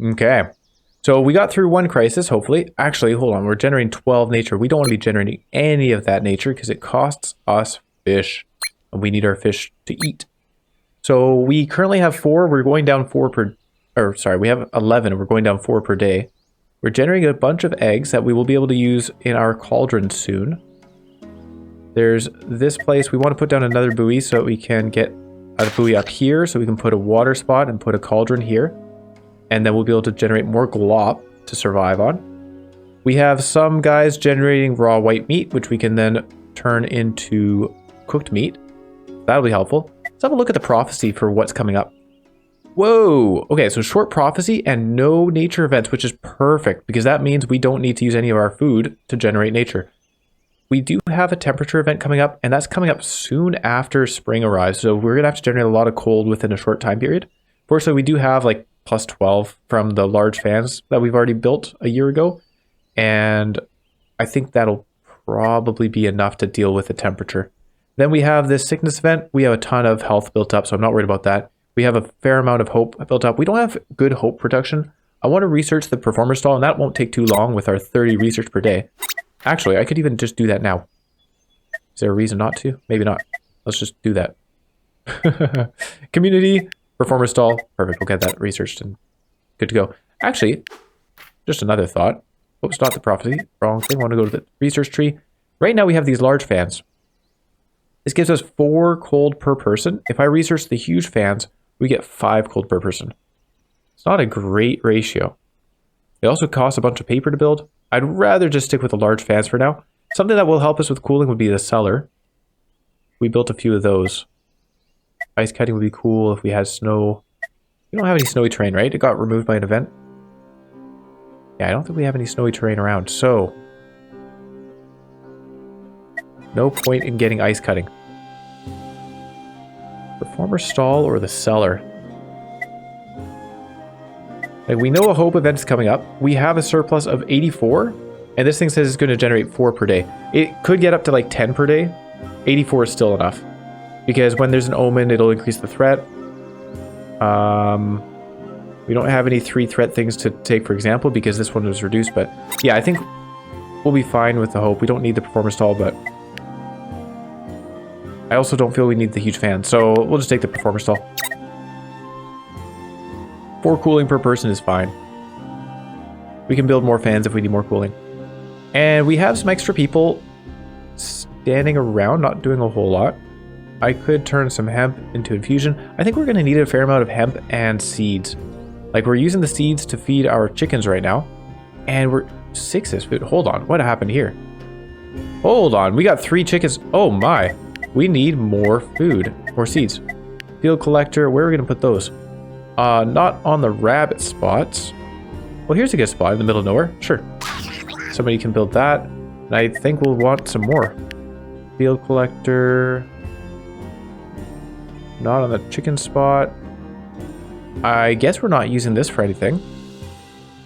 Okay. So we got through one crisis, hopefully. Actually, hold on. We're generating 12 nature. We don't want to be generating any of that nature because it costs us fish. And we need our fish to eat. So we currently have 4. We're going down 4 per... Or, sorry, we have 11. We're going down 4 per day. We're generating a bunch of eggs that we will be able to use in our cauldron soon. There's this place. We want to put down another buoy so that we can get a buoy up here. So we can put a water spot and put a cauldron here. And then we'll be able to generate more glop to survive on. We have some guys generating raw white meat, which we can then turn into cooked meat. That'll be helpful. Let's have a look at the prophecy for what's coming up. Whoa! Okay, so short prophecy and no nature events, which is perfect because that means we don't need to use any of our food to generate nature. We do have a temperature event coming up, and that's coming up soon after spring arrives. So we're going to have to generate a lot of cold within a short time period. Fortunately, we do have like plus 12 from the large fans that we've already built a year ago. And I think that'll probably be enough to deal with the temperature. Then we have this sickness event. We have a ton of health built up, so I'm not worried about that. We have a fair amount of hope built up. We don't have good hope production. I want to research the performer stall, and that won't take too long with our 30 research per day. Actually, I could even just do that now. Is there a reason not to? Maybe not. Let's just do that. Community, performer stall. Perfect. We'll get that researched and good to go. Actually, just another thought. Oops, not the prophecy. Wrong thing. I want to go to the research tree. Right now we have these large fans. This gives us 4 cold per person. If I research the huge fans, we get 5 cold per person. It's not a great ratio. It also costs a bunch of paper to build. I'd rather just stick with the large fans for now. Something that will help us with cooling would be the cellar. We built a few of those. Ice cutting would be cool if we had snow. We don't have any snowy terrain, right? It got removed by an event. Yeah, I don't think we have any snowy terrain around, so no point in getting ice cutting. Performer stall or the cellar? Like, we know a hope event's coming up. We have a surplus of 84, and this thing says it's going to generate 4 per day. It could get up to like 10 per day. 84 is still enough. Because when there's an omen, it'll increase the threat. We don't have any 3 threat things to take, for example, because this one was reduced. But yeah, I think we'll be fine with the hope. We don't need the performer stall, but I also don't feel we need the huge fan. So we'll just take the performer stall. 4 cooling per person is fine. We can build more fans if we need more cooling. And we have some extra people standing around, not doing a whole lot. I could turn some hemp into infusion. I think we're going to need a fair amount of hemp and seeds. Like, we're using the seeds to feed our chickens right now. And we're 6 is food. Hold on. What happened here? Hold on. We got 3 chickens. Oh my. We need more food. More seeds. Field collector. Where are we going to put those? Not on the rabbit spots. Well, here's a good spot in the middle of nowhere. Sure. Somebody can build that. And I think we'll want some more. Field collector. Not on the chicken spot. I guess we're not using this for anything.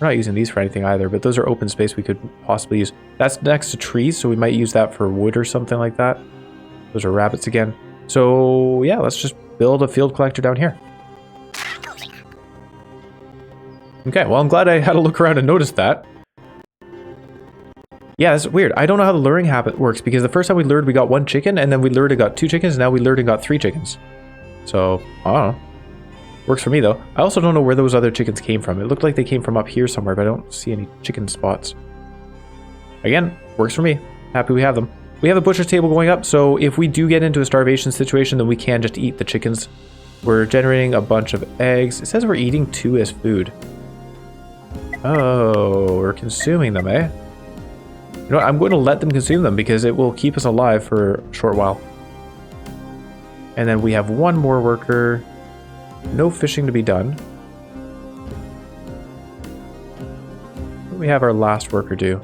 We're not using these for anything either, but those are open space we could possibly use. That's next to trees, so we might use that for wood or something like that. Those are rabbits again. So yeah, let's just build a field collector down here. Okay, well, I'm glad I had a look around and noticed that. Yeah, that's weird. I don't know how the luring habit works, because the first time we lured, we got 1 chicken, and then we lured and got 2 chickens, and now we lured and got 3 chickens. So, I don't know. Works for me, though. I also don't know where those other chickens came from. It looked like they came from up here somewhere, but I don't see any chicken spots. Again, works for me. Happy we have them. We have a butcher's table going up, so if we do get into a starvation situation, then we can just eat the chickens. We're generating a bunch of eggs. It says we're eating 2 as food. Oh, we're consuming them, eh? You know what? I'm going to let them consume them because it will keep us alive for a short while. And then we have 1 more worker. No fishing to be done. What do we have our last worker do?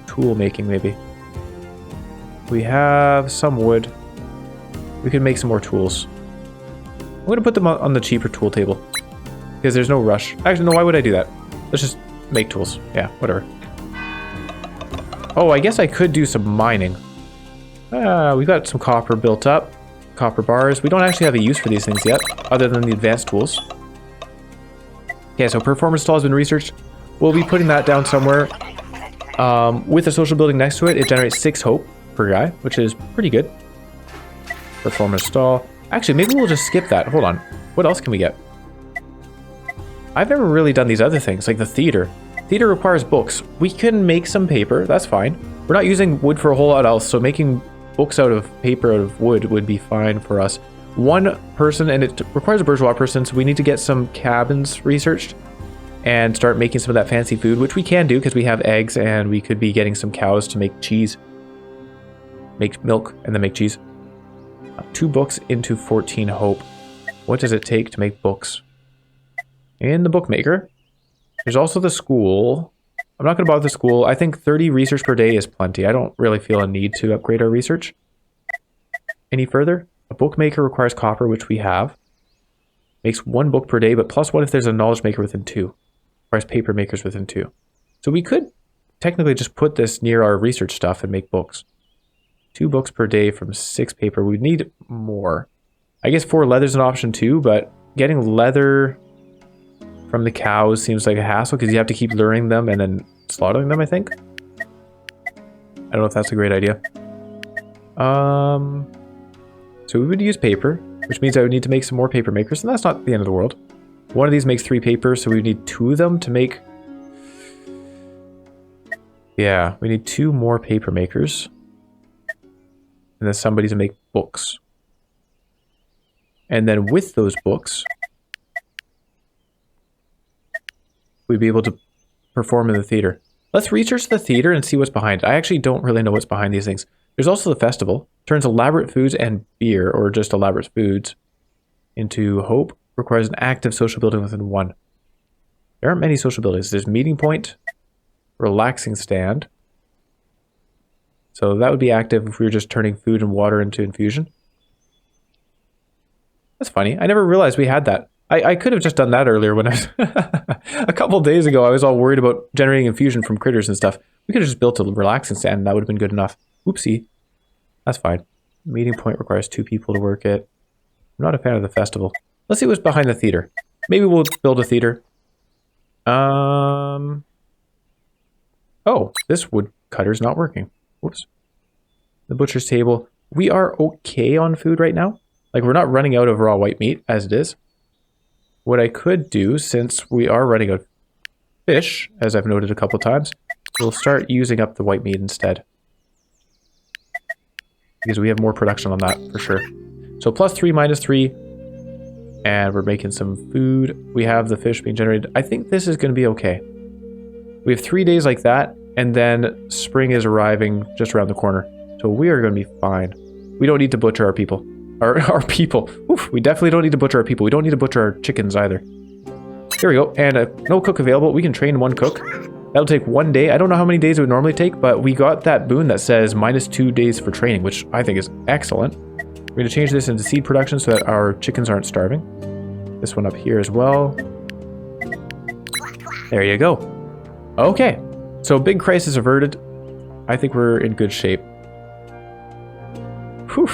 Tool making, maybe. We have some wood. We can make some more tools. I'm going to put them on the cheaper tool table. Because there's no rush. Actually, no, why would I do that? Let's just make tools. Yeah, whatever. Oh, I guess I could do some mining. We've got some copper built up. Copper bars. We don't actually have a use for these things yet, other than the advanced tools. Okay, so performance stall has been researched. We'll be putting that down somewhere. With a social building next to it, it generates 6 hope per guy, which is pretty good. Performance stall. Actually, maybe we'll just skip that. Hold on. What else can we get? I've never really done these other things, like the theater. Theater requires books. We can make some paper. That's fine. We're not using wood for a whole lot else, so making books out of paper, out of wood, would be fine for us. One person, and it requires a bourgeois person, so we need to get some cabins researched and start making some of that fancy food, which we can do because we have eggs and we could be getting some cows to make cheese. Make milk and then make cheese. 2 books into 14 hope. What does it take to make books? In the bookmaker. There's also the school. I'm not going to bother the school. I think 30 research per day is plenty. I don't really feel a need to upgrade our research any further. A bookmaker requires copper, which we have. Makes 1 book per day, but +1 if there's a knowledge maker within 2. Requires paper makers within 2. So we could technically just put this near our research stuff and make books. 2 books per day from 6 paper. We'd need more. I guess 4 leather's an option too, but getting leather from the cows seems like a hassle because you have to keep luring them and then slaughtering them, I think. I don't know if that's a great idea. So we would use paper, which means I would need to make some more paper makers, and that's not the end of the world. One of these makes 3 paper, so we need 2 of them to make... Yeah, we need 2 more paper makers. And then somebody to make books. And then with those books, we'd be able to perform in the theater. Let's research the theater and see what's behind it. I actually don't really know what's behind these things. There's also the festival. Turns elaborate foods and beer, or just elaborate foods, into hope. Requires an active social building within 1. There aren't many social buildings. There's meeting point, relaxing stand. So that would be active if we were just turning food and water into infusion. That's funny. I never realized we had that. I could have just done that earlier when I was... a couple days ago, I was all worried about generating infusion from critters and stuff. We could have just built a relaxing stand and that would have been good enough. Oopsie. That's fine. Meeting point requires 2 people to work it. I'm not a fan of the festival. Let's see what's behind the theater. Maybe we'll build a theater. Oh, this wood cutter's not working. Whoops. The butcher's table. We are okay on food right now. Like, we're not running out of raw white meat as it is. What I could do, since we are running out of fish, as I've noted a couple times, we'll start using up the white meat instead. Because we have more production on that, for sure. So +3, -3. And we're making some food. We have the fish being generated. I think this is going to be okay. We have 3 days like that, and then spring is arriving just around the corner. So we are going to be fine. We don't need to butcher our people. Our people. Oof, we definitely don't need to butcher our people. We don't need to butcher our chickens either. Here we go. And no cook available. We can train 1 cook. That'll take 1 day. I don't know how many days it would normally take, but we got that boon that says -2 days for training, which I think is excellent. We're going to change this into seed production so that our chickens aren't starving. This one up here as well. There you go. Okay. So big crisis averted. I think we're in good shape. Whew.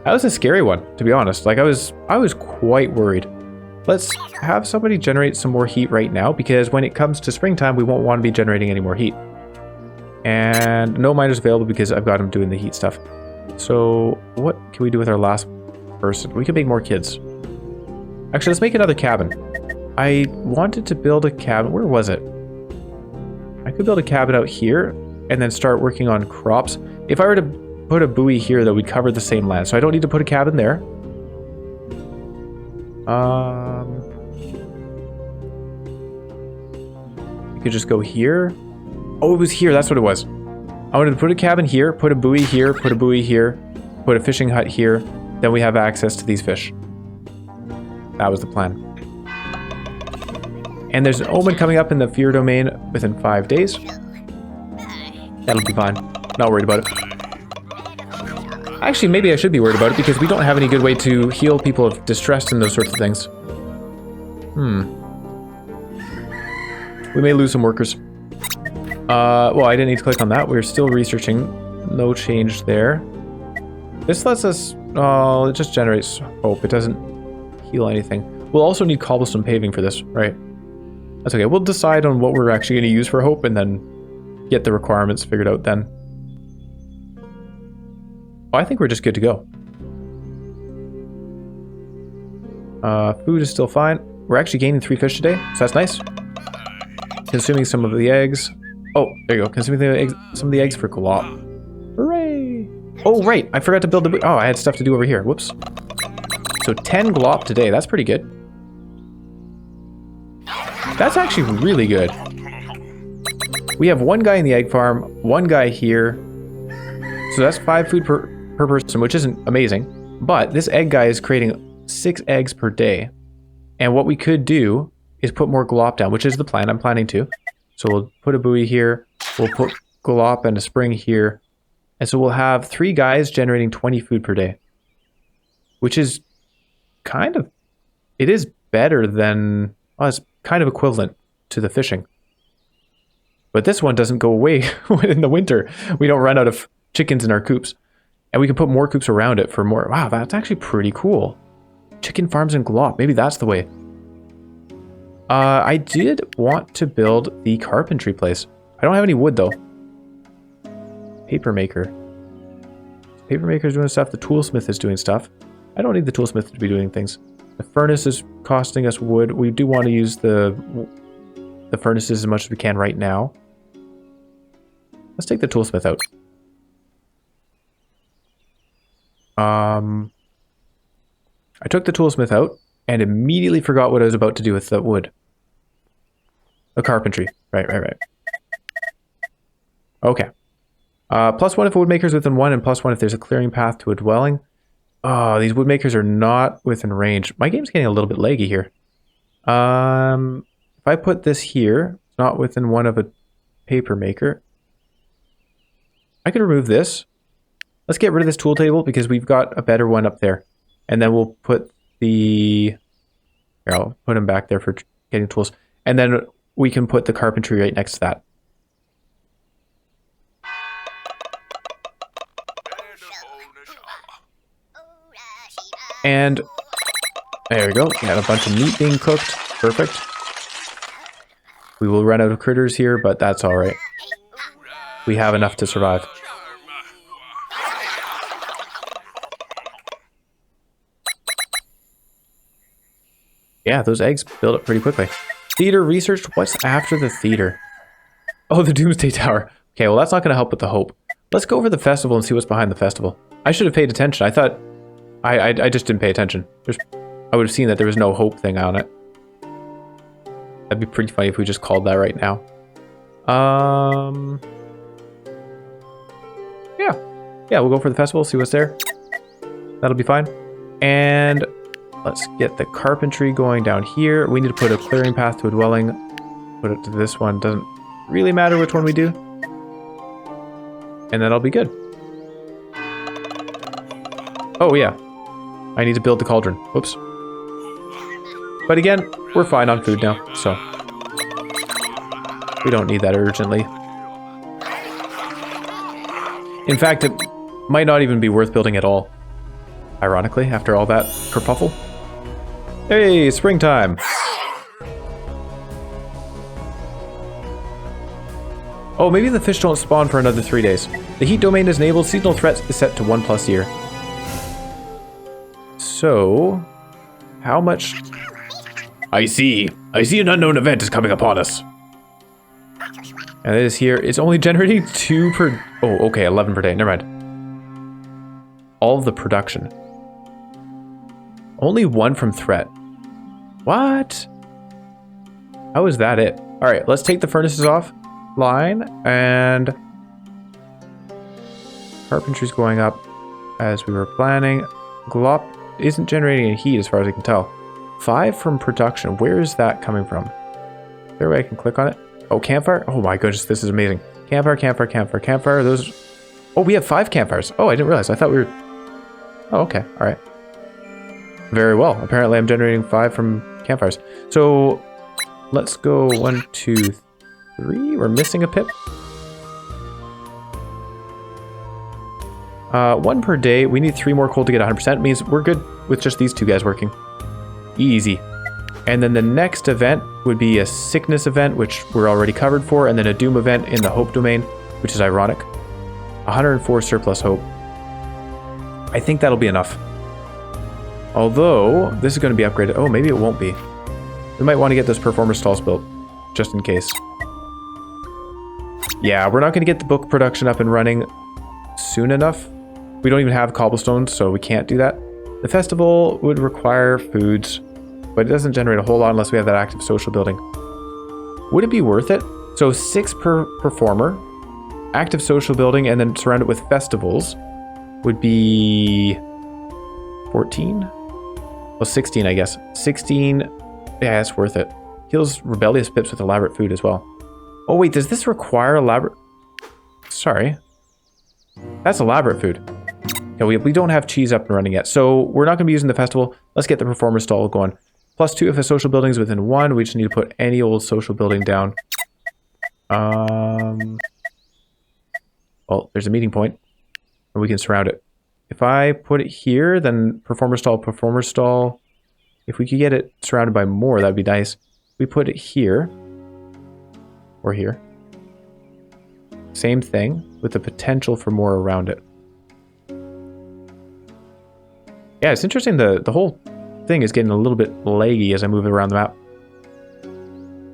That was a scary one, to be honest. Like, I was quite worried. Let's have somebody generate some more heat right now, because when it comes to springtime, we won't want to be generating any more heat. And no miners available because I've got them doing the heat stuff. So what can we do with our last person? We can make more kids. Actually, let's make another cabin. I wanted to build a cabin. Where was it? I could build a cabin out here and then start working on crops. If I were to put a buoy here, that would cover the same land. So I don't need to put a cabin there. You could just go here. Oh, it was here. That's what it was. I wanted to put a cabin here, put a buoy here, put a buoy here, put a fishing hut here. Then we have access to these fish. That was the plan. And there's an omen coming up in the fear domain within 5 days. That'll be fine. Not worried about it. Actually, maybe I should be worried about it because we don't have any good way to heal people of distress and those sorts of things. We may lose some workers. Well, I didn't need to click on that. We're still researching. No change there. This lets us... Oh, it just generates hope. It doesn't heal anything. We'll also need cobblestone paving for this, right? That's okay. We'll decide on what we're actually going to use for hope and then get the requirements figured out then. I think we're just good to go. Food is still fine. We're actually gaining 3 fish today, so that's nice. Consuming some of the eggs. Oh, there you go. Consuming some of the eggs for glop. Hooray! Oh, right. I forgot to build the... Oh, I had stuff to do over here. Whoops. So 10 glop today. That's pretty good. That's actually really good. We have 1 guy in the egg farm, 1 guy here. So that's 5 food per person, which isn't amazing. But this egg guy is creating 6 eggs per day. And what we could do is put more glop down, which is the plan. I'm planning to. So we'll put a buoy here. We'll put glop and a spring here. And so we'll have 3 guys generating 20 food per day. Which is kind of... It is better than... Well, it's kind of equivalent to the fishing. But this one doesn't go away in the winter. We don't run out of chickens in our coops. And we can put more coops around it for more... Wow, that's actually pretty cool. Chicken farms and glop. Maybe that's the way. I did want to build the carpentry place. I don't have any wood, though. Paper maker. Paper maker is doing stuff. The toolsmith is doing stuff. I don't need the toolsmith to be doing things. The furnace is costing us wood. We do want to use the furnaces as much as we can right now. Let's take the toolsmith out. I took the toolsmith out and immediately forgot what I was about to do with the wood. The carpentry. Right. Okay. +1 if a woodmaker is within 1 and +1 if there's a clearing path to a dwelling. Oh, these woodmakers are not within range. My game's getting a little bit laggy here. If I put this here, it's not within 1 of a paper maker. I could remove this. Let's get rid of this tool table because we've got a better one up there. And then we'll put the... Here, I'll put him back there for getting tools. And then we can put the carpentry right next to that. And there we go. We got a bunch of meat being cooked. Perfect. We will run out of critters here, but that's all right. We have enough to survive. Yeah, those eggs build up pretty quickly. Theater researched. What's after the theater? Oh, the Doomsday Tower. Okay, well, that's not going to help with the hope. Let's go over the festival and see what's behind the festival. I should have paid attention. I thought... I just didn't pay attention. I would have seen that there was no hope thing on it. That'd be pretty funny if we just called that right now. Yeah, we'll go for the festival, see what's there. That'll be fine. And let's get the carpentry going down here. We need to put a clearing path to a dwelling. Put it to this one. Doesn't really matter which one we do. And then I'll be good. Oh, yeah. I need to build the cauldron. Whoops. But again, we're fine on food now, so we don't need that urgently. In fact, it might not even be worth building at all. Ironically, after all that kerfuffle. Hey, springtime! Oh, maybe the fish don't spawn for another 3 days. The heat domain is enabled. Seasonal threats is set to 1+ year. So, how much... I see an unknown event is coming upon us. And it is here. It's only generating 2 per... Oh, okay, 11 per day. Never mind. All of the production. Only 1 from threat. What? How is that it? Alright, let's take the furnaces offline. And... carpentry's going up as we were planning. Glop isn't generating any heat as far as I can tell. 5 from production. Where is that coming from? Is there a way I can click on it? Oh, campfire? Oh my goodness, this is amazing. Campfire. Those... Oh, we have 5 campfires. Oh, I didn't realize. I thought we were... Oh, okay. All right. Very well. Apparently I'm generating 5 from campfires. So let's go 1, 2, 3. We're missing a pip. 1 per day. We need 3 more coal to get 100%. Means we're good with just these 2 guys working. Easy. And then the next event would be a sickness event, which we're already covered for, and then a doom event in the hope domain, which is ironic. 104 surplus hope. I think that'll be enough. Although, this is going to be upgraded. Oh, maybe it won't be. We might want to get those performer stalls built, just in case. Yeah, we're not going to get the book production up and running soon enough. We don't even have cobblestones, so we can't do that. The festival would require foods, but it doesn't generate a whole lot unless we have that active social building. Would it be worth it? So 6 per performer, active social building, and then surround it with festivals would be 14? Well, 16, I guess. 16, yeah, it's worth it. Heals rebellious pips with elaborate food as well. Oh wait, does this require elaborate? Sorry. That's elaborate food. Yeah, we don't have cheese up and running yet, so we're not going to be using the festival. Let's get the performer stall going. +2 if the social building is within 1. We just need to put any old social building down. Well, there's a meeting point, and we can surround it. If I put it here, then performer stall, performer stall. If we could get it surrounded by more, that'd be nice. We put it here, or here. Same thing, with the potential for more around it. Yeah, it's interesting, the whole thing is getting a little bit laggy as I move it around the map.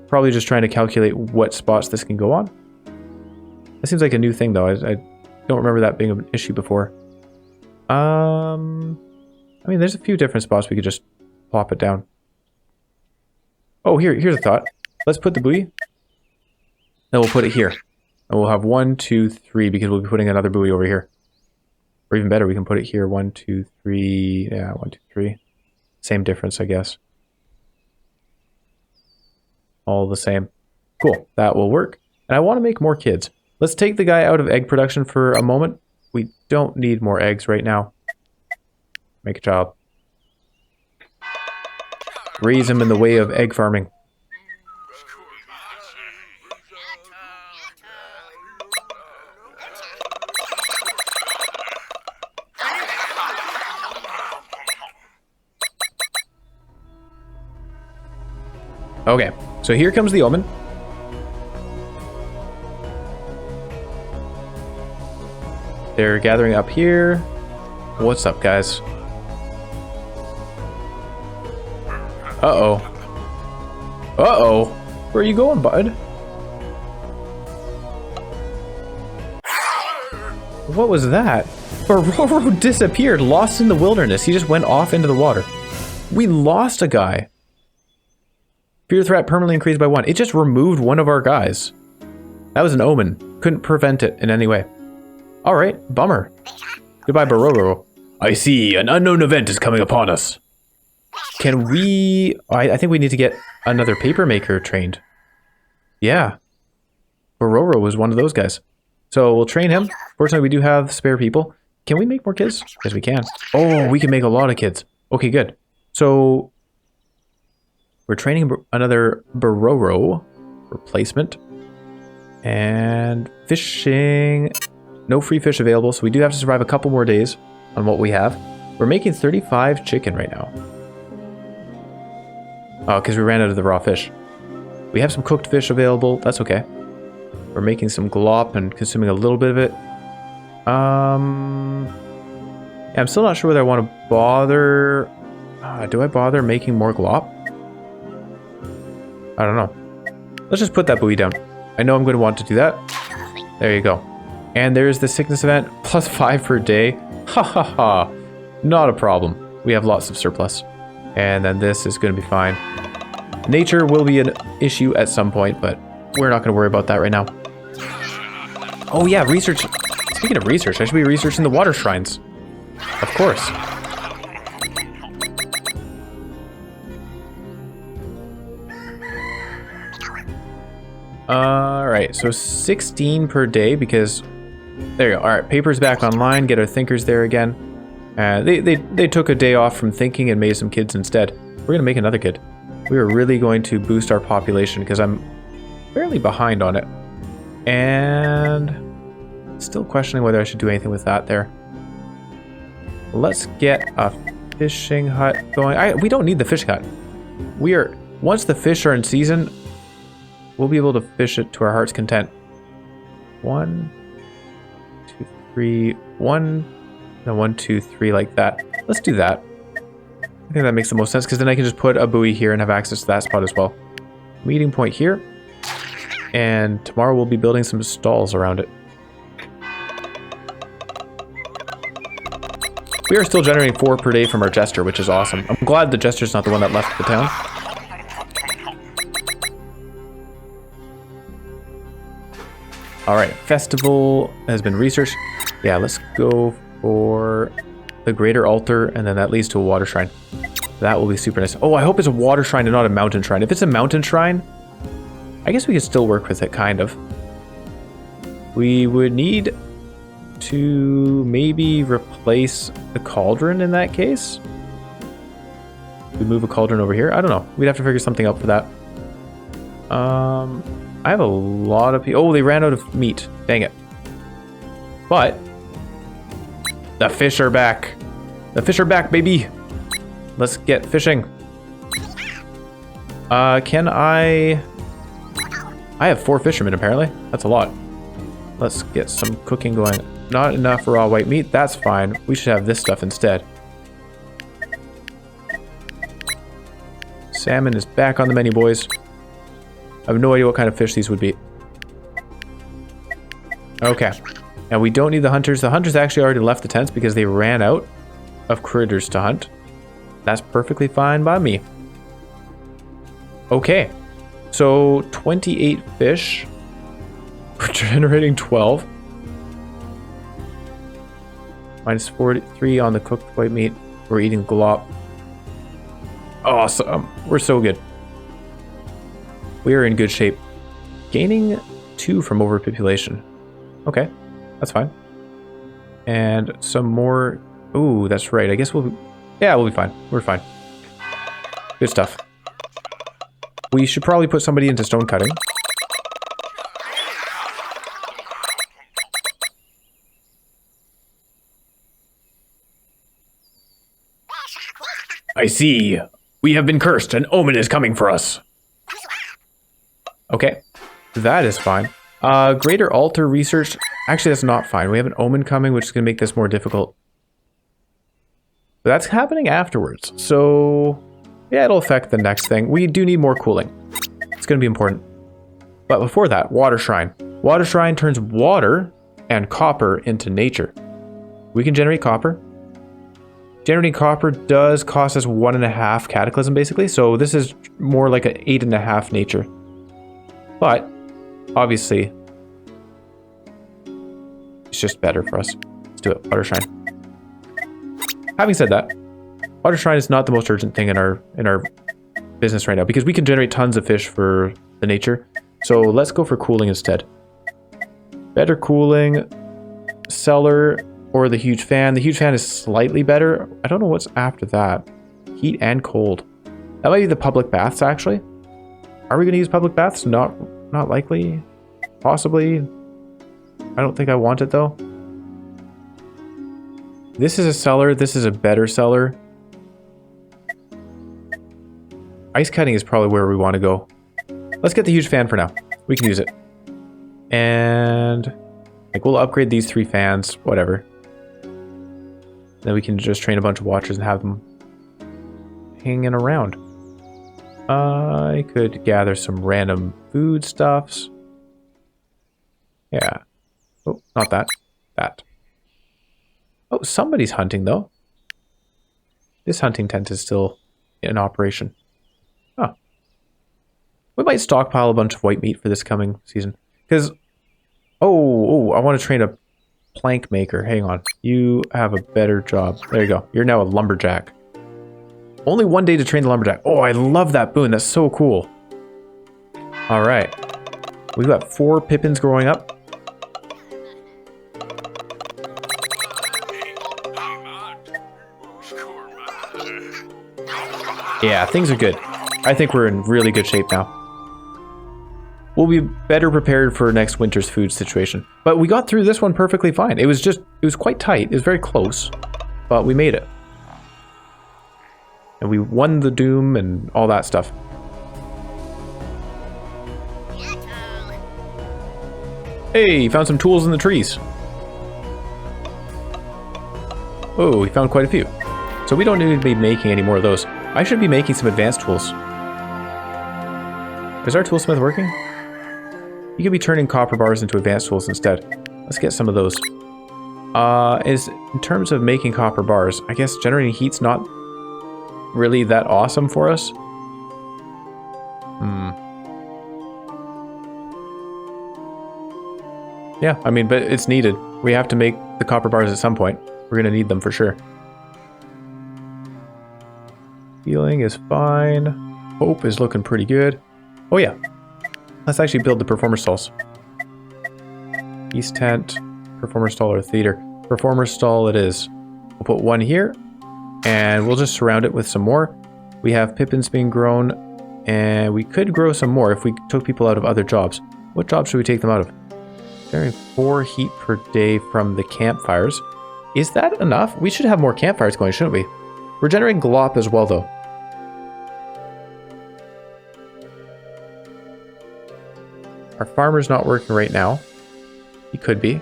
Probably just trying to calculate what spots this can go on. That seems like a new thing though. I don't remember that being an issue before. I mean, there's a few different spots we could just plop it down. Oh, here's a thought. Let's put the buoy. Then we'll put it here. And we'll have 1, 2, 3 because we'll be putting another buoy over here. Or even better, we can put it here. 1, 2, 3. Yeah, 1, 2, 3. Same difference, I guess. All the same. Cool. That will work. And I want to make more kids. Let's take the guy out of egg production for a moment. We don't need more eggs right now. Make a child. Raise him in the way of egg farming. Okay, so here comes the omen. They're gathering up here. What's up, guys? Uh-oh. Uh-oh. Where are you going, bud? What was that? Baroro disappeared, lost in the wilderness. He just went off into the water. We lost a guy. Fear threat permanently increased by 1. It just removed one of our guys. That was an omen. Couldn't prevent it in any way. Alright, bummer. Goodbye, Baroro. I see, an unknown event is coming upon us. Can we... I think we need to get another paper maker trained. Yeah. Baroro was one of those guys. So we'll train him. Fortunately, we do have spare people. Can we make more kids? Yes, we can. Oh, we can make a lot of kids. Okay, good. So... we're training another Baroro replacement. And fishing. No free fish available, so we do have to survive a couple more days on what we have. We're making 35 chicken right now. Oh, because we ran out of the raw fish. We have some cooked fish available. That's okay. We're making some glop and consuming a little bit of it. Yeah, I'm still not sure whether I want to bother... do I bother making more glop? I don't know. Let's just put that buoy down. I know I'm going to want to do that. There you go. And there's the sickness event, +5 per day. Ha ha ha. Not a problem. We have lots of surplus. And then this is going to be fine. Nature will be an issue at some point, but we're not going to worry about that right now. Oh yeah, research. Speaking of research, I should be researching the water shrines. Of course. Alright, so 16 per day because... there you go. Alright, paper's back online. Get our thinkers there again. They took a day off from thinking and made some kids instead. We're going to make another kid. We are really going to boost our population because I'm fairly behind on it. And... still questioning whether I should do anything with that there. Let's get a fishing hut going. We don't need the fishing hut. We are once the fish are in season, we'll be able to fish it to our heart's content. 1, 2, 3, 1, and 1, 2, 3 like that. Let's do that. I think that makes the most sense because then I can just put a buoy here and have access to that spot as well. Meeting point here. And tomorrow we'll be building some stalls around it. We are still generating 4 per day from our jester, which is awesome. I'm glad the jester's not the one that left the town. Alright, festival has been researched. Yeah, let's go for the greater altar, and then that leads to a water shrine. That will be super nice. Oh, I hope it's a water shrine and not a mountain shrine. If it's a mountain shrine, I guess we could still work with it, kind of. We would need to maybe replace the cauldron in that case. We move a cauldron over here. I don't know. We'd have to figure something out for that. I have a lot of people. Oh, they ran out of meat. Dang it. But the fish are back. The fish are back, baby. Let's get fishing. Can I have 4 fishermen, apparently. That's a lot. Let's get some cooking going. Not enough raw white meat. That's fine. We should have this stuff instead. Salmon is back on the menu, boys. I have no idea what kind of fish these would be. Okay. And we don't need the hunters. The hunters actually already left the tents because they ran out of critters to hunt. That's perfectly fine by me. Okay. So 28 fish. We're generating 12. Minus 43 on the cooked white meat. We're eating glop. Awesome. We're so good. We are in good shape. Gaining 2 from overpopulation. Okay. That's fine. And some more. Ooh, that's right. I guess we'll be... Yeah, we'll be fine. We're fine. Good stuff. We should probably put somebody into stone cutting. I see. We have been cursed. An omen is coming for us. Okay. That is fine. Greater altar research. Actually, that's not fine. We have an omen coming, which is going to make this more difficult. But that's happening afterwards. So, yeah, it'll affect the next thing. We do need more cooling. It's going to be important. But before that, water shrine. Water shrine turns water and copper into nature. We can generate copper. Generating copper does cost us 1.5 cataclysm, basically. So this is more like an 8.5 nature. But, obviously, it's just better for us. Let's do it. Water shrine. Having said that, water shrine is not the most urgent thing in our business right now because we can generate tons of fish for the nature. So let's go for cooling instead. Better cooling, cellar, or the huge fan. The huge fan is slightly better. I don't know what's after that. Heat and cold. That might be the public baths, actually. Are we going to use public baths? Not likely. Possibly. I don't think I want it, though. This is a cellar. This is a better cellar. Ice cutting is probably where we want to go. Let's get the huge fan for now. We can use it. And like we'll upgrade these 3 fans, whatever. Then we can just train a bunch of watchers and have them hanging around. I could gather some random foodstuffs. Yeah. Oh, not that. That. Oh, somebody's hunting, though. This hunting tent is still in operation. Oh. We might stockpile a bunch of white meat for this coming season. Because... Oh, I want to train a plank maker. Hang on. You have a better job. There you go. You're now a lumberjack. Only 1 day to train the lumberjack. Oh, I love that boon. That's so cool. All right. We've got 4 pippins growing up. Yeah, things are good. I think we're in really good shape now. We'll be better prepared for next winter's food situation. But we got through this one perfectly fine. It was quite tight. It was very close, but we made it. And we won the doom and all that stuff. Hey, found some tools in the trees. Oh, we found quite a few. So we don't need to be making any more of those. I should be making some advanced tools. Is our toolsmith working? You could be turning copper bars into advanced tools instead. Let's get some of those. In terms of making copper bars, I guess generating heat's not really that awesome for us. Yeah, I mean, but it's needed. We have to make the copper bars at some point. We're going to need them for sure. Healing is fine. Hope is looking pretty good. Oh yeah. Let's actually build the performer stalls. East tent, performer stall, or theater. Performer stall it is. We'll put one here, and we'll just surround it with some more. We have pippins being grown, and we could grow some more if we took people out of other jobs. What jobs should we take them out of? Generating 4 heat per day from the campfires. Is that enough? We should have more campfires going, shouldn't we? We're generating glop as well, though. Our farmer's not working right now. He could be.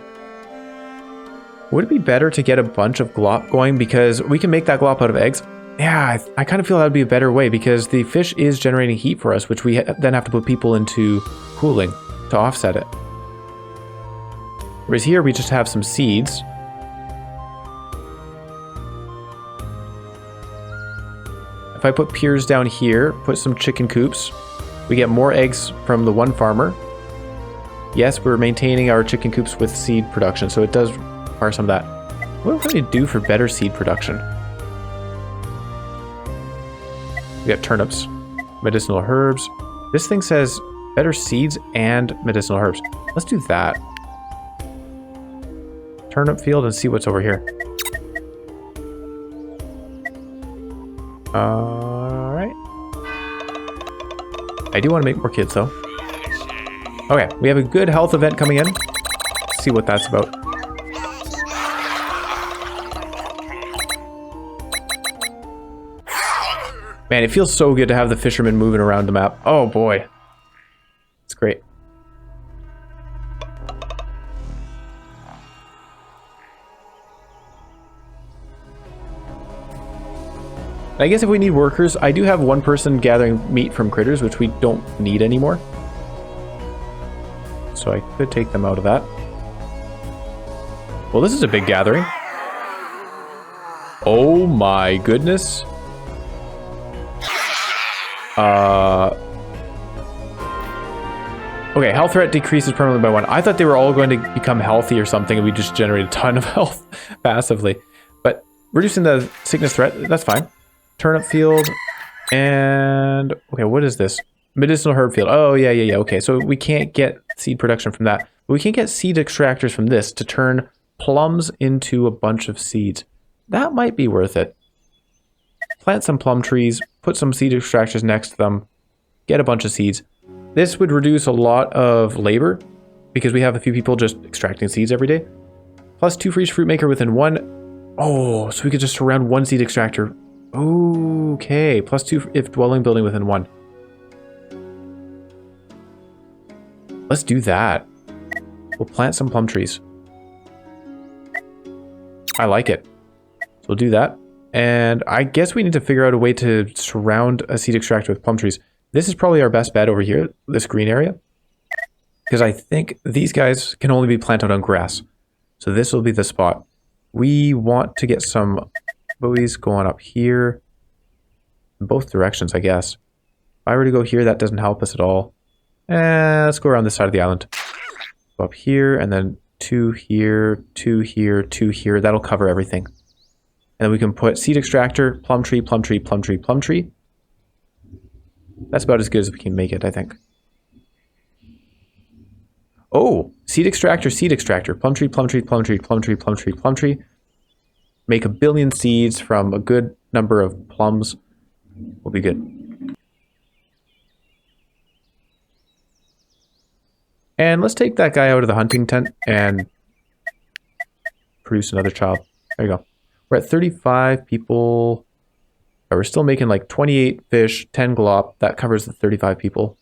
Would it be better to get a bunch of glop going? Because we can make that glop out of eggs. Yeah, I kind of feel that would be a better way because the fish is generating heat for us, which we then have to put people into cooling to offset it. Whereas here we just have some seeds. If I put piers down here, put some chicken coops, we get more eggs from the one farmer. Yes, we're maintaining our chicken coops with seed production, so it does require some of that. What can we do for better seed production? We got turnips, medicinal herbs. This thing says better seeds and medicinal herbs. Let's do that. Turnip field and see what's over here. Alright. I do want to make more kids though. Okay, we have a good health event coming in. Let's see what that's about. Man, it feels so good to have the fishermen moving around the map. Oh boy. It's great. I guess if we need workers, I do have one person gathering meat from critters, which we don't need anymore. So I could take them out of that. Well, this is a big gathering. Oh my goodness. Okay, health threat decreases permanently by 1. I thought they were all going to become healthy or something and we just generate a ton of health passively. But reducing the sickness threat, that's fine. Turnip field and... Okay, what is this? Medicinal herb field. Oh, yeah. Okay, so we can't get seed production from that. But we can get seed extractors from this to turn plums into a bunch of seeds. That might be worth it. Plant some plum trees, put some seed extractors next to them, get a bunch of seeds. This would reduce a lot of labor because we have a few people just extracting seeds every day. Plus 2 for each fruit maker within 1. Oh, so we could just surround 1 seed extractor. Okay, plus 2 if dwelling building within 1. Let's do that. We'll plant some plum trees. I like it. So we'll do that. And I guess we need to figure out a way to surround a seed extractor with plum trees. This is probably our best bet over here, this green area. Because I think these guys can only be planted on grass. So this will be the spot. We want to get some buoys going up here. In both directions, I guess. If I were to go here, that doesn't help us at all. Let's go around this side of the island. Go up here, and then 2 here, 2 here, 2 here. That'll cover everything. And then we can put seed extractor, plum tree, plum tree, plum tree, plum tree. That's about as good as we can make it, I think. Oh, seed extractor, plum tree, plum tree, plum tree, plum tree, plum tree, plum tree. Make 1 billion seeds from a good number of plums. Will be good. And let's take that guy out of the hunting tent and produce another child. There you go. We're at 35 people. We're still making like 28 fish, 10 glop. That covers the 35 people.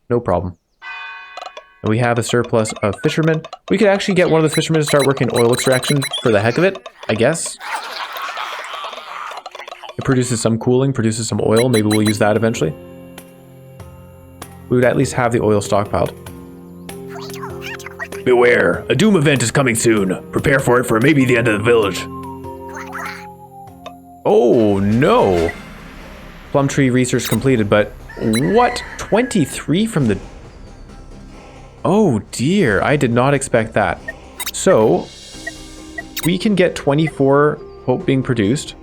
No problem. And we have a surplus of fishermen. We could actually get one of the fishermen to start working oil extraction for the heck of it, I guess. It produces some cooling, produces some oil. Maybe we'll use that eventually. We would at least have the oil stockpiled. Beware, a doom event is coming soon. Prepare for it, for it may be the end of the village. Oh no! Plum tree research completed, but what? 23 from the... Oh dear, I did not expect that. So, we can get 24 hope being produced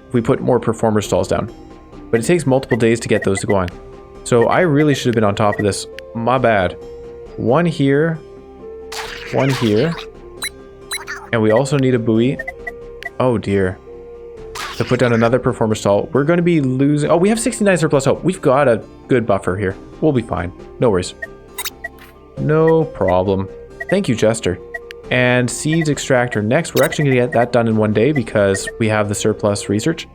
if we put more performer stalls down. But it takes multiple days to get those going. So I really should have been on top of this. My bad. One here. One here. And we also need a buoy. Oh dear. To put down another performer stall. We're going to be losing... Oh, we have 69 surplus hope. We've got a good buffer here. We'll be fine. No worries. No problem. Thank you, Jester. And seeds extractor next. We're actually going to get that done in one day because we have the surplus research.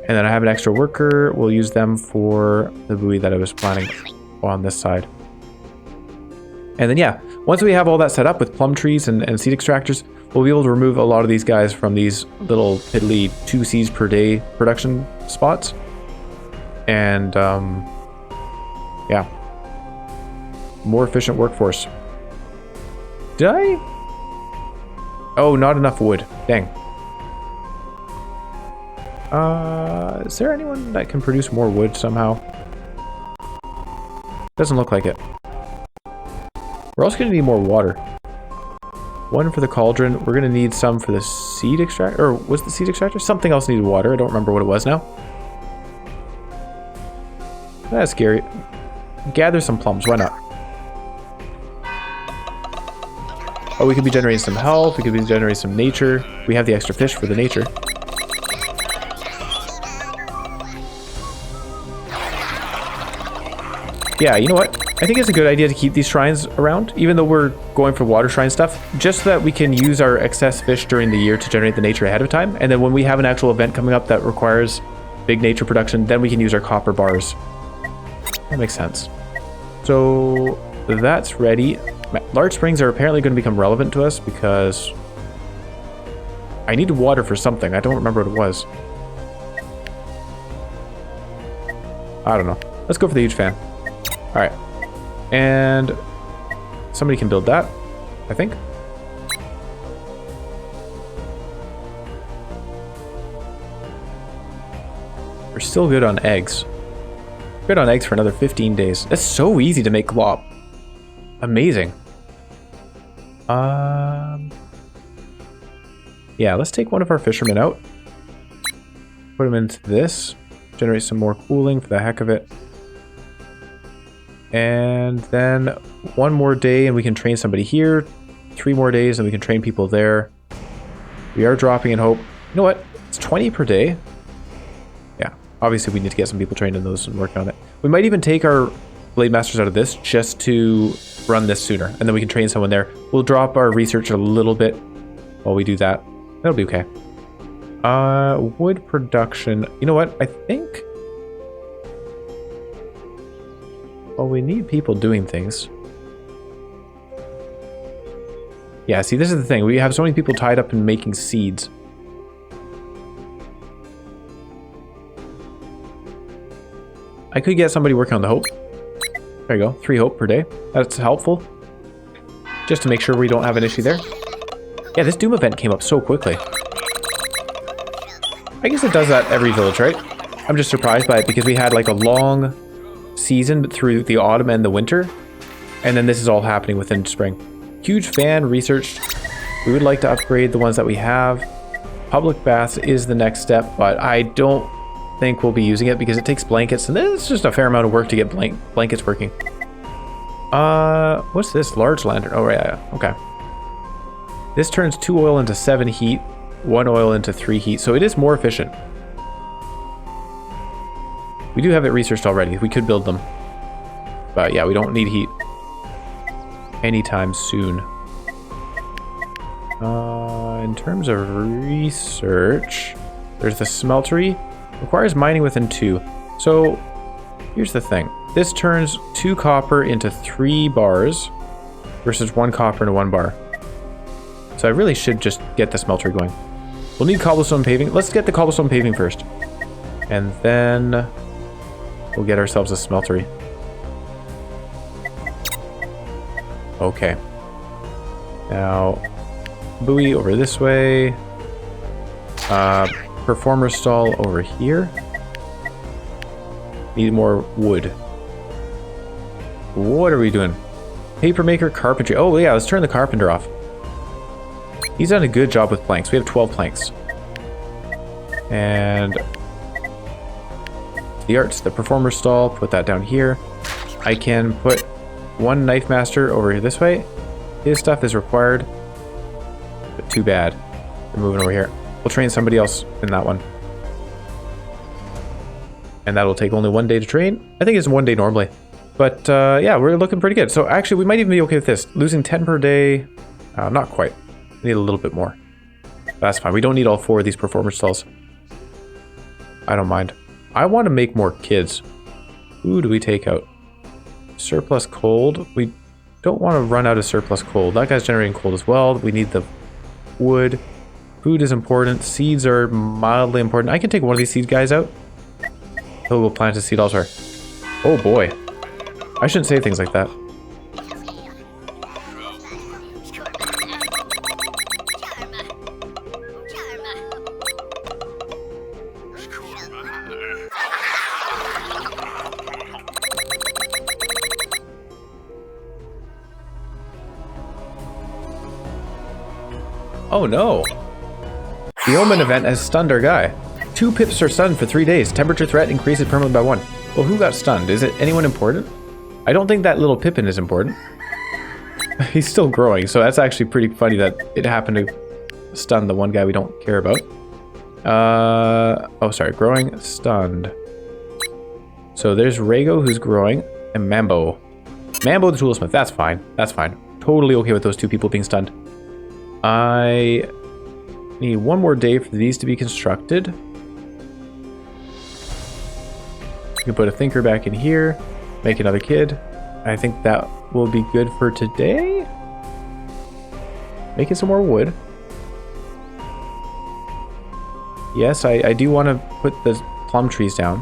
And then I have an extra worker. We'll use them for the buoy that I was planning on this side. And then, yeah, once we have all that set up with plum trees and seed extractors, we'll be able to remove a lot of these guys from these little piddly 2 seeds per day production spots. And, yeah. More efficient workforce. Did I? Oh, not enough wood. Dang. Is there anyone that can produce more wood somehow? Doesn't look like it. We're also going to need more water. 1 for the cauldron. We're going to need some for the seed extractor. Or was the seed extractor? Something else needed water. I don't remember what it was now. That's scary. Gather some plums. Why not? Oh, we could be generating some health. We could be generating some nature. We have the extra fish for the nature. Yeah, you know what? I think it's a good idea to keep these shrines around, even though we're going for water shrine stuff, just so that we can use our excess fish during the year to generate the nature ahead of time. And then when we have an actual event coming up that requires big nature production, then we can use our copper bars. That makes sense. So that's ready. Large springs are apparently going to become relevant to us because I need water for something. I don't remember what it was. I don't know. Let's go for the huge fan. All right. And somebody can build that, I think. We're still good on eggs. Good on eggs for another 15 days. That's so easy to make glop. Amazing. Yeah, let's take one of our fishermen out. Put him into this. Generate some more cooling for the heck of it. And then 1 more day and we can train somebody here. 3 more days and we can train people there. We are dropping in hope. You know what? It's 20 per day. Yeah, obviously we need to get some people trained in those and work on it. We might even take our Blade Masters out of this just to run this sooner. And then we can train someone there. We'll drop our research a little bit while we do that. That'll be okay. Wood production. You know what? I think... Well, we need people doing things. Yeah, see, this is the thing. We have so many people tied up in making seeds. I could get somebody working on the hope. There you go. 3 hope per day. That's helpful. Just to make sure we don't have an issue there. Yeah, this Doom event came up so quickly. I guess it does that every village, right? I'm just surprised by it because we had like a long season through the autumn and the winter, and then this is all happening within spring. Huge fan researched. We would like to upgrade the ones that we have. Public baths is the next step, but I don't think we'll be using it because it takes blankets, and it's just a fair amount of work to get blankets working. What's this? Large lantern. Oh, right, yeah, okay. This turns 2 oil into 7 heat, 1 oil into 3 heat, so it is more efficient. We do have it researched already. We could build them. But yeah, we don't need heat anytime soon. In terms of research, there's the smeltery. Requires mining within 2. So here's the thing. This turns 2 copper into 3 bars. versus 1 copper and 1 bar. So I really should just get the smeltery going. We'll need cobblestone paving. Let's get the cobblestone paving first. And then we'll get ourselves a smeltery. Okay. Now, buoy over this way. Performer stall over here. Need more wood. What are we doing? Paper maker, carpentry. Oh yeah, let's turn the carpenter off. He's done a good job with planks. We have 12 planks. And the arts, the performer stall, put that down here. I can put 1 knife master over here this way. His stuff is required. But too bad. They're moving over here. We'll train somebody else in that one. And that'll take only 1 day to train. I think it's 1 day normally. But yeah, we're looking pretty good. So actually, we might even be okay with this. Losing 10 per day. Not quite. We need a little bit more. That's fine. We don't need all 4 of these performer stalls. I don't mind. I want to make more kids. Who do we take out? Surplus cold. We don't want to run out of surplus cold. That guy's generating cold as well. We need the wood. Food is important. Seeds are mildly important. I can take one of these seed guys out. He'll go plant a seed elsewhere. Oh boy. I shouldn't say things like that. Oh no. The Omen event has stunned our guy. 2 pips are stunned for 3 days. Temperature threat increases permanently by 1. Well, who got stunned? Is it anyone important? I don't think that little Pippin is important. He's still growing, so that's actually pretty funny that it happened to stun the one guy we don't care about. Oh, sorry. Growing, stunned. So there's Rago, who's growing, and Mambo. Mambo the toolsmith. That's fine. That's fine. Totally okay with those 2 people being stunned. I need 1 more day for these to be constructed. You can put a thinker back in here, make another kid. I think that will be good for today. Making some more wood. Yes, I do want to put the plum trees down.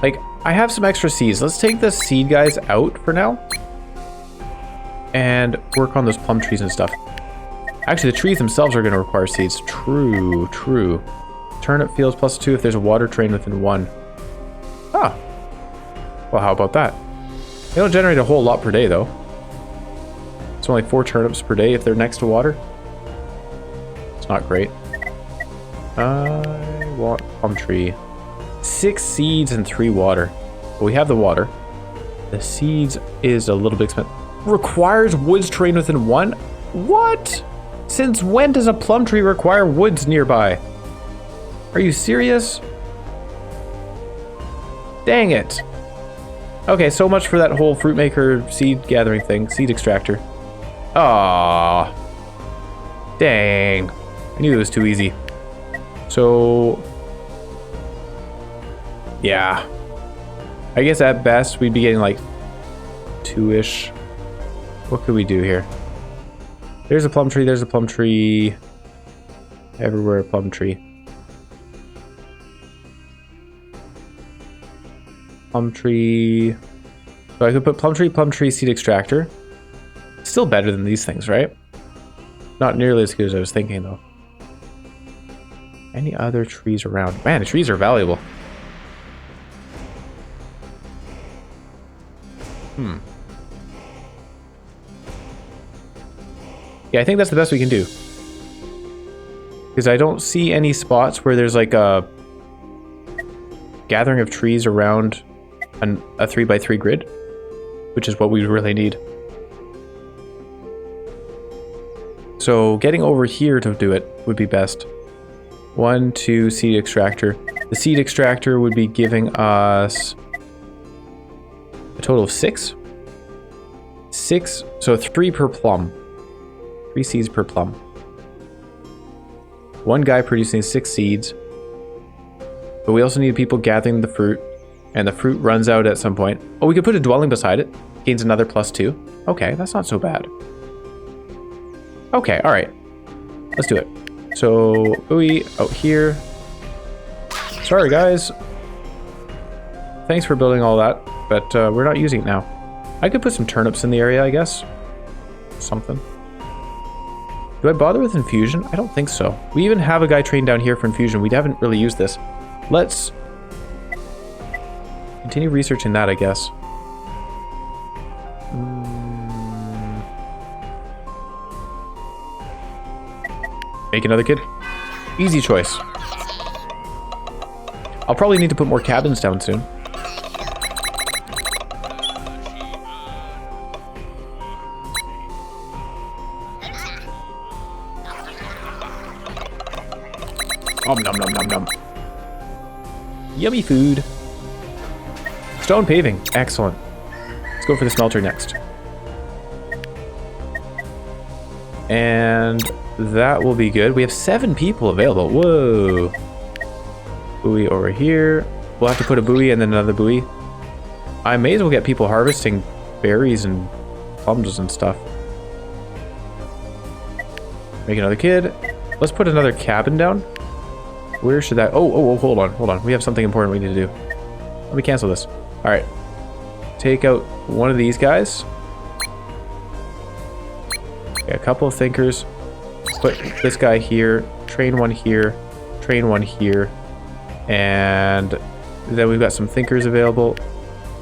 Like, I have some extra seeds. Let's take the seed guys out for now. And work on those plum trees and stuff. Actually, the trees themselves are going to require seeds. True, true. Turnip fields +2 if there's a water train within 1. Ah. Well, how about that? They don't generate a whole lot per day, though. It's only 4 turnips per day if they're next to water. It's not great. I want plum tree. 6 seeds and 3 water. Well, we have the water. The seeds is a little bit expensive. Requires woods train within 1? What? Since when does a plum tree require woods nearby? Are you serious? Dang it. Okay, so much for that whole fruit maker seed gathering thing. Seed extractor. Ah, dang. I knew it was too easy. So yeah, I guess at best we'd be getting like 2-ish. What could we do here? There's a plum tree, there's a plum tree. Everywhere a plum tree. Plum tree. So I could put plum tree, seed extractor. Still better than these things, right? Not nearly as good as I was thinking though. Any other trees around? Man, the trees are valuable. Yeah, I think that's the best we can do. Because I don't see any spots where there's like a gathering of trees around a 3x3 grid, which is what we really need. So getting over here to do it would be best. 1, 2, seed extractor. The seed extractor would be giving us a total of 6. 6, so 3 per plum. 3 seeds per plum. One guy producing 6 seeds. But we also need people gathering the fruit. And the fruit runs out at some point. Oh, we could put a dwelling beside it. Gains another +2. Okay, that's not so bad. Okay, alright. Let's do it. So, buoy out here. Sorry, guys. Thanks for building all that, but we're not using it now. I could put some turnips in the area, I guess. Something. Do I bother with infusion? I don't think so. We even have a guy trained down here for infusion. We haven't really used this. Let's continue researching that, I guess. Make another kid. Easy choice. I'll probably need to put more cabins down soon. Nom nom nom nom nom. Yummy food. Stone paving. Excellent. Let's go for the smelter next. And that will be good. We have 7 people available. Whoa. Buoy over here. We'll have to put a buoy and then another buoy. I may as well get people harvesting berries and plums and stuff. Make another kid. Let's put another cabin down. Where should that... Oh, hold on. We have something important we need to do. Let me cancel this. All right. Take out one of these guys. Okay, a couple of thinkers. Put this guy here. Train one here. Train one here. And then we've got some thinkers available.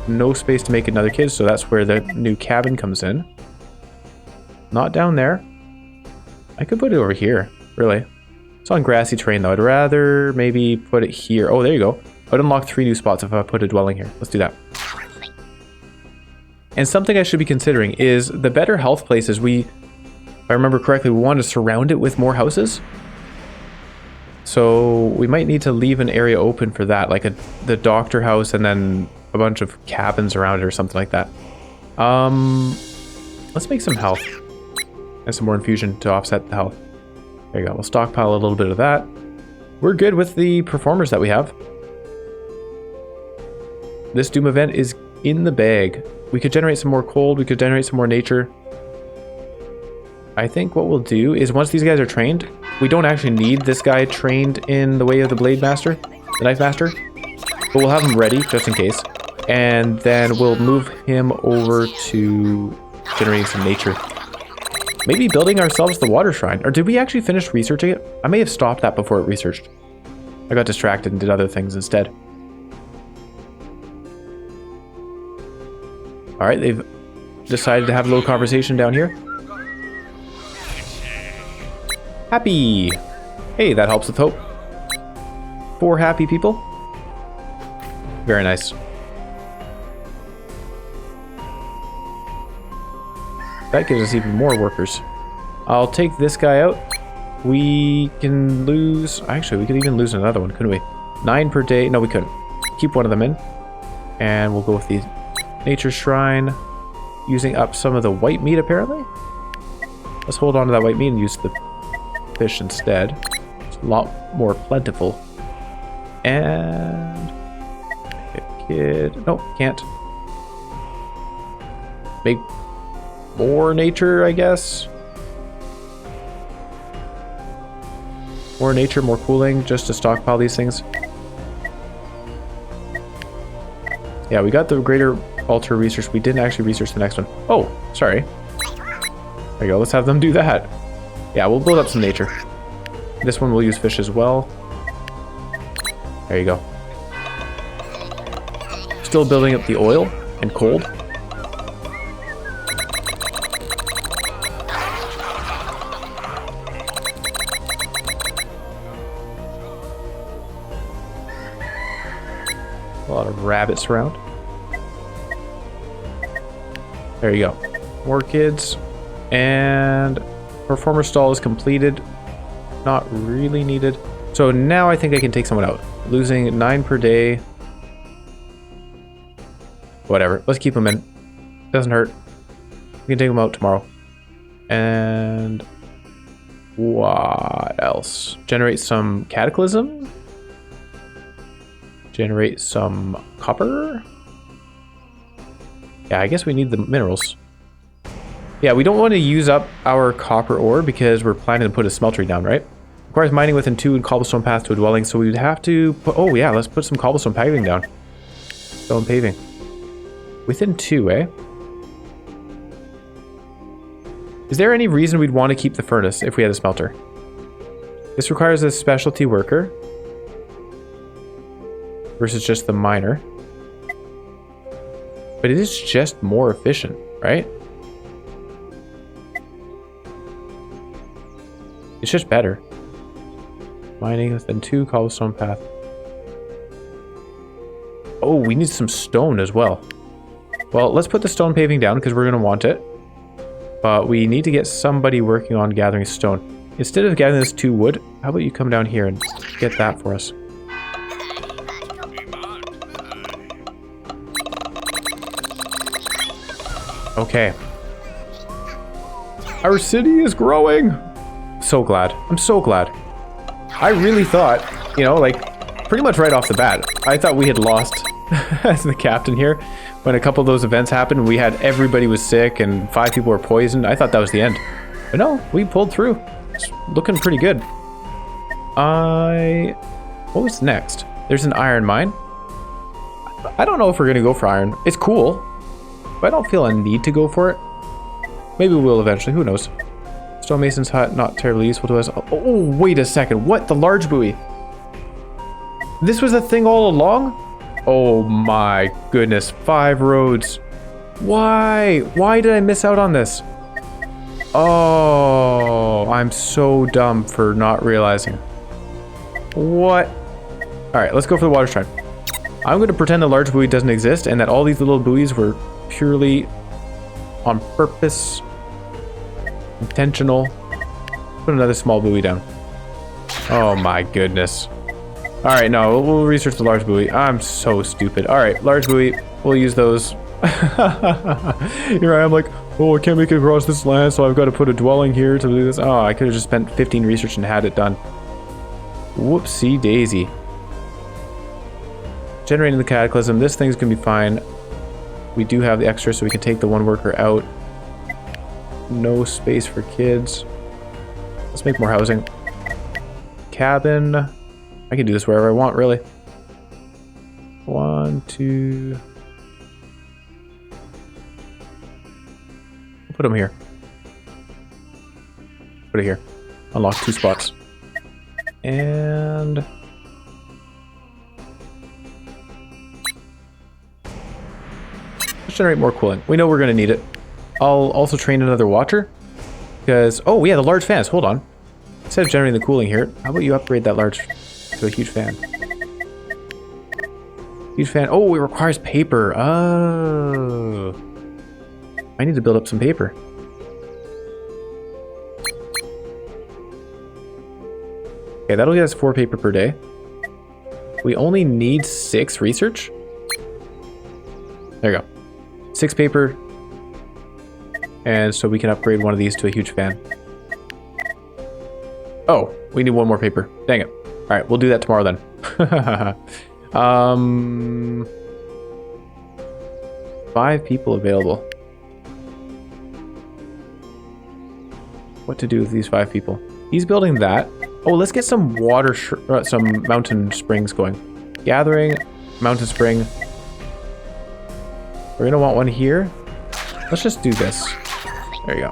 No space to make another kid, so that's where the new cabin comes in. Not down there. I could put it over here, really. It's on grassy terrain, though. I'd rather maybe put it here. Oh, there you go. I would unlock 3 new spots if I put a dwelling here. Let's do that. And something I should be considering is the better health places. If I remember correctly, we want to surround it with more houses. So we might need to leave an area open for that, like the doctor house and then a bunch of cabins around it or something like that. Let's make some health and some more infusion to offset the health. There you go. We'll stockpile a little bit of that. We're good with the performers that we have. This Doom event is in the bag. We could generate some more cold. We could generate some more nature. I think what we'll do is once these guys are trained, we don't actually need this guy trained in the way of the Blade Master, the Knife Master, but we'll have him ready just in case. And then we'll move him over to generating some nature. Maybe building ourselves the water shrine. Or did we actually finish researching it? I may have stopped that before it researched. I got distracted and did other things instead. All right, they've decided to have a little conversation down here. Happy. Hey, that helps with hope. 4 happy people. Very nice. That gives us even more workers. I'll take this guy out. We can lose... Actually, we could even lose another one, couldn't we? 9 per day. No, we couldn't. Keep one of them in. And we'll go with the nature shrine. Using up some of the white meat, apparently. Let's hold on to that white meat and use the fish instead. It's a lot more plentiful. And... kid... Nope, can't. Make... more nature, I guess. More nature, more cooling, just to stockpile these things. Yeah, we got the greater altar research. We didn't actually research the next one. Oh, sorry. There you go. Let's have them do that. Yeah, we'll build up some nature. This one we'll use fish as well. There you go. Still building up the oil and cold. A lot of rabbits around. There you go. More kids. And performer stall is completed. Not really needed. So now I think I can take someone out. Losing 9 per day. Whatever. Let's keep them in. Doesn't hurt. We can take them out tomorrow. And What else? Generate some cataclysm. Generate some copper. Yeah, I guess we need the minerals. Yeah, we don't want to use up our copper ore because we're planning to put a smeltery down, right? Requires mining within 2 and cobblestone path to a dwelling, so we'd have to put... Oh yeah, let's put some cobblestone paving down. Stone paving. Within 2, eh? Is there any reason we'd want to keep the furnace if we had a smelter? This requires a specialty worker versus just the miner. But it is just more efficient, right? It's just better. Mining within 2, cobblestone path. Oh, we need some stone as well. Well, let's put the stone paving down because we're going to want it. But we need to get somebody working on gathering stone. Instead of gathering this 2 wood, how about you come down here and get that for us? Okay. Our city is growing! So glad. I'm so glad. I really thought, you know, like, pretty much right off the bat, I thought we had lost as the captain here. When a couple of those events happened, we had everybody was sick and 5 people were poisoned. I thought that was the end. But no, we pulled through. It's looking pretty good. What was next? There's an iron mine. I don't know if we're going to go for iron. It's cool, but I don't feel a need to go for it. Maybe we will eventually. Who knows? Stonemason's hut, not terribly useful to us. Oh, wait a second. What? The large buoy? This was a thing all along? Oh my goodness. 5 roads. Why? Why did I miss out on this? Oh, I'm so dumb for not realizing. What? Alright, let's go for the water shrine. I'm going to pretend the large buoy doesn't exist and that all these little buoys were purely on purpose. Intentional. Put another small buoy down. Oh my goodness. Alright, no, we'll research the large buoy. I'm so stupid. Alright, large buoy. We'll use those. Here I am like, oh, I can't make it across this land, so I've got to put a dwelling here to do this. Oh, I could have just spent 15 research and had it done. Whoopsie daisy. Generating the cataclysm. This thing's going to be fine. We do have the extra, so we can take the 1 worker out. No space for kids. Let's make more housing. Cabin. I can do this wherever I want, really. 1, 2. Put them here. Put it here. Unlock 2 spots. And... let's generate more cooling. We know we're going to need it. I'll also train another watcher. Because... oh, yeah, the large fans. Hold on. Instead of generating the cooling here, how about you upgrade that large to a huge fan? Huge fan. Oh, it requires paper. Oh. I need to build up some paper. Okay, that'll get us 4 paper per day. We only need 6 research. There you go. 6 paper. And so we can upgrade one of these to a huge fan. Oh, we need 1 more paper. Dang it. Alright, we'll do that tomorrow then. 5 people available. What to do with these 5 people? He's building that. Oh, let's get some water, some mountain springs going. Gathering, mountain spring. We're gonna want one here. Let's just do this. There you go.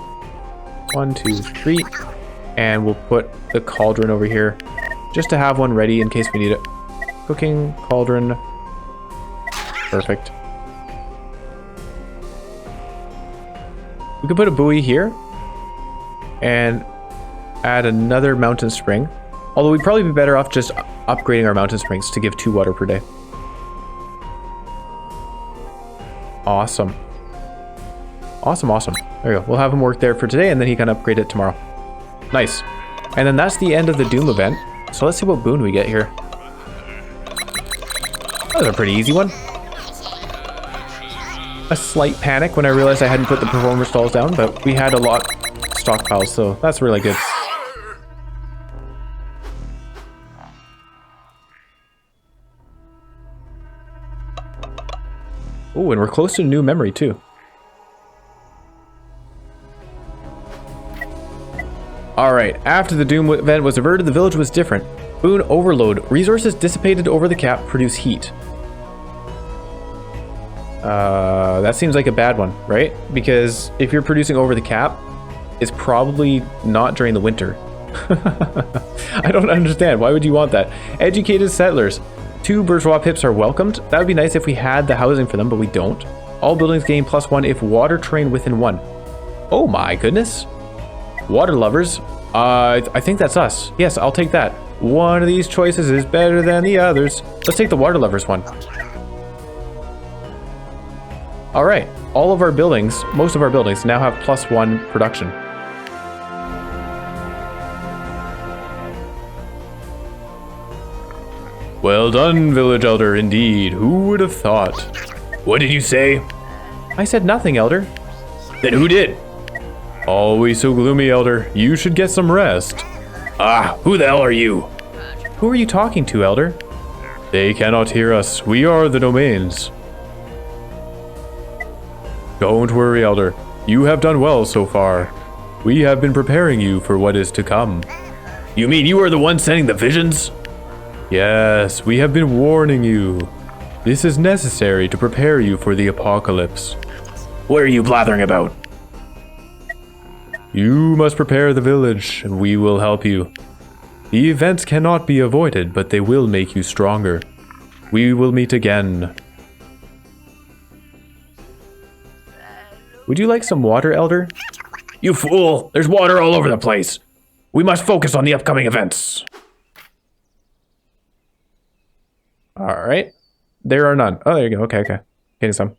1, 2, 3. And we'll put the cauldron over here just to have one ready in case we need it. Cooking, cauldron. Perfect. We could put a buoy here and add another mountain spring. Although we'd probably be better off just upgrading our mountain springs to give 2 water per day. Awesome. Awesome, awesome. There you go. We'll have him work there for today and then he can upgrade it tomorrow. Nice. And then that's the end of the Doom event. So let's see what boon we get here. That was a pretty easy one. A slight panic when I realized I hadn't put the performer stalls down, but we had a lot stockpiled, so that's really good. Oh, and we're close to new memory too. Alright, after the Doom event was averted, the village was different. Boon overload. Resources dissipated over the cap produce heat. That seems like a bad one, right? Because if you're producing over the cap, it's probably not during the winter. I don't understand. Why would you want that? Educated settlers. 2 bourgeois pips are welcomed. That would be nice if we had the housing for them, but we don't. All buildings gain +1 if water terrain within 1. Oh my goodness. Water lovers. I think that's us. Yes, I'll take that. One of these choices is better than the others. Let's take the water lovers one. All right. All of our buildings, most of our buildings now have +1 production. Well done, village elder, indeed. Who would have thought? What did you say? I said nothing, elder. Then who did? Always so gloomy, elder. You should get some rest. Ah, who the hell are you? Who are you talking to, elder? They cannot hear us. We are the domains. Don't worry, elder. You have done well so far. We have been preparing you for what is to come. You mean you are the one sending the visions? Yes, we have been warning you. This is necessary to prepare you for the apocalypse. What are you blathering about? You must prepare the village, and we will help you. The events cannot be avoided, but they will make you stronger. We will meet again. Would you like some water, elder? You fool! There's water all over the place. We must focus on the upcoming events. All right. There are none. Oh, there you go. Okay. Getting some.